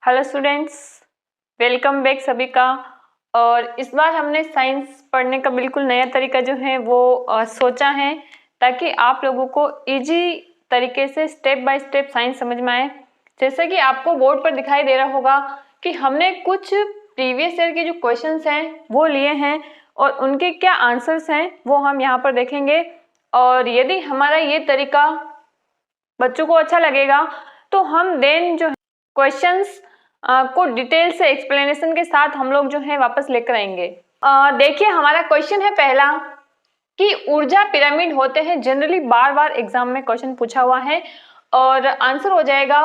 Hello students, welcome back सभी का। और इस बार हमने साइंस पढ़ने का बिल्कुल नया तरीका जो है वो सोचा है ताकि आप लोगों को इजी तरीके से स्टेप बाय स्टेप साइंस समझ में आए। जैसा कि आपको बोर्ड पर दिखाई दे रहा होगा कि हमने कुछ प्रीवियस ईयर के जो क्वेश्चंस हैं वो लिए हैं और उनके क्या आंसर्स हैं वो हम यहाँ पर देखेंगे। और यदि हमारा ये तरीका बच्चों को अच्छा लगेगा तो हम देन जो क्वेश्चंस को डिटेल से एक्सप्लेनेशन के साथ हम लोग जो है वापस लेकर आएंगे। देखिए, हमारा क्वेश्चन है पहला कि ऊर्जा पिरामिड होते हैं। जनरली बार बार एग्जाम में क्वेश्चन पूछा हुआ है और आंसर हो जाएगा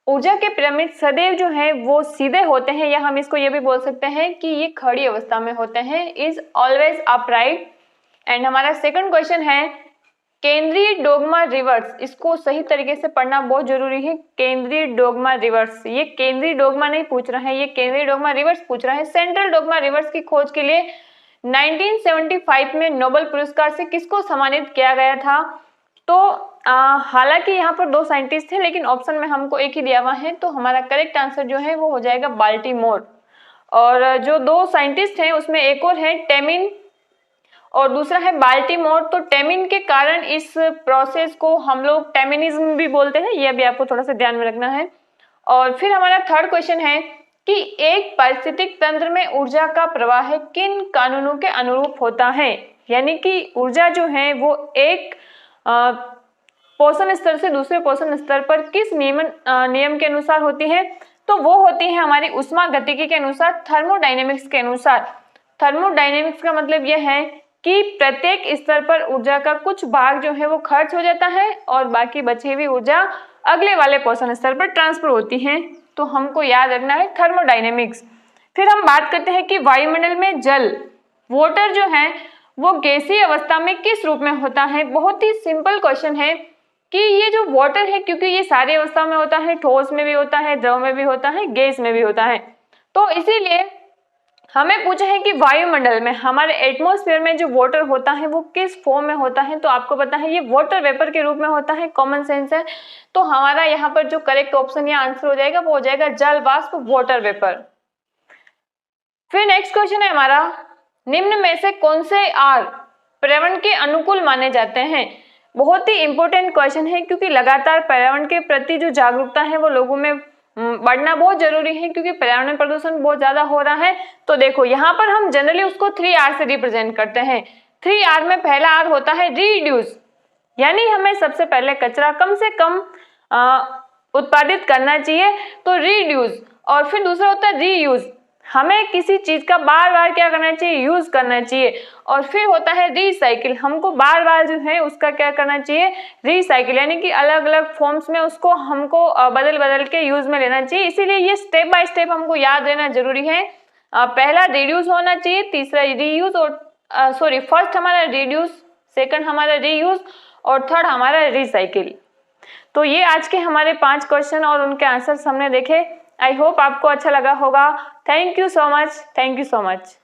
ऊर्जा के पिरामिड सदैव जो है वो सीधे होते हैं, या हम इसको ये भी बोल सकते हैं कि ये खड़ी अवस्था में होते हैं, इज ऑलवेज अपराइट। एंड हमारा सेकंड क्वेश्चन है केंद्रीय डोगमा रिवर्स। इसको सही तरीके से पढ़ना बहुत जरूरी है। केंद्रीय डोगमा रिवर्स, ये केंद्रीय डोगमा नहीं पूछ रहा है, ये केंद्रीय डोगमा रिवर्स पूछ रहा है। सेंट्रल डोगमा रिवर्स की खोज के लिए 1975 में नोबेल पुरस्कार से किसको सम्मानित किया गया था? तो हालांकि यहाँ पर दो साइंटिस्ट थे लेकिन ऑप्शन में हमको एक ही दिया हुआ है, तो हमारा करेक्ट आंसर जो है वो हो जाएगा बाल्टीमोर। और जो दो साइंटिस्ट हैं उसमें एक और है टेमिन और दूसरा है बाल्टीमोर। तो टेमिन के कारण इस प्रोसेस को हम लोग टेमिनिज्म भी बोलते हैं, यह भी आपको थोड़ा सा ध्यान में रखना है। और फिर हमारा थर्ड क्वेश्चन है कि एक पारिस्थितिक तंत्र में ऊर्जा का प्रवाह किन कानूनों के अनुरूप होता है? यानी कि ऊर्जा जो है वो एक पोषण स्तर से दूसरे पोषण स्तर पर किस नियम के अनुसार होती है? तो वो होती है हमारी उष्मागतिकी के अनुसार, थर्मोडायनेमिक्स के अनुसार। थर्मोडायनेमिक्स का मतलब यह है कि प्रत्येक स्तर पर ऊर्जा का कुछ भाग जो है वो खर्च हो जाता है और बाकी बची हुई ऊर्जा अगले वाले पोषण स्तर पर ट्रांसफर होती है। तो हमको याद रखना है थर्मोडायनेमिक्स। फिर हम बात करते हैं कि वायुमंडल में जल, वाटर जो है वो गैसीय अवस्था में किस रूप में होता है? बहुत ही सिंपल क्वेश्चन है कि ये जो वाटर है, क्योंकि ये सारी अवस्था में होता है, ठोस में भी होता है, द्रव में भी होता है, गैस में भी होता है, तो इसीलिए हमें पूछा है कि वायुमंडल में, हमारे एटमॉस्फेयर में जो वाटर होता है वो किस फॉर्म में होता है? तो आपको पता है ये वाटर वेपर के रूप में होता है, कॉमन सेंस है। तो हमारा यहाँ पर जो करेक्ट ऑप्शन या आंसर हो जाएगा वो हो जाएगा जल वाष्प, वाटर वेपर। फिर नेक्स्ट क्वेश्चन है हमारा, निम्न में से कौन से आर पर्यावरण के अनुकूल माने जाते हैं? बहुत ही इंपॉर्टेंट क्वेश्चन है क्योंकि लगातार पर्यावरण के प्रति जो जागरूकता है वो लोगों में बढ़ना बहुत जरूरी है, क्योंकि पर्यावरण प्रदूषण बहुत ज्यादा हो रहा है। तो देखो यहाँ पर हम जनरली उसको 3R से रिप्रेजेंट करते हैं। 3R में पहला R होता है रीड्यूस, यानी हमें सबसे पहले कचरा कम से कम उत्पादित करना चाहिए, तो रीड्यूस। और फिर दूसरा होता है रीयूज, हमें किसी चीज का बार बार क्या करना चाहिए? यूज करना चाहिए। और फिर होता है रीसाइकिल, हमको बार बार जो है उसका क्या करना चाहिए? रीसाइकिल, यानी कि अलग अलग फॉर्म्स में उसको हमको बदल बदल के यूज में लेना चाहिए। इसीलिए ये स्टेप बाय स्टेप हमको याद रहना जरूरी है। पहला रिड्यूस होना चाहिए, तीसरा रीयूज, और फर्स्ट हमारा रिड्यूस, सेकंड हमारा रीयूज और थर्ड हमारा रीसाइकिल। तो ये आज के हमारे 5 क्वेश्चन और उनके आंसर्स हमने देखे। आई होप आपको अच्छा लगा होगा। Thank you so much, thank you so much.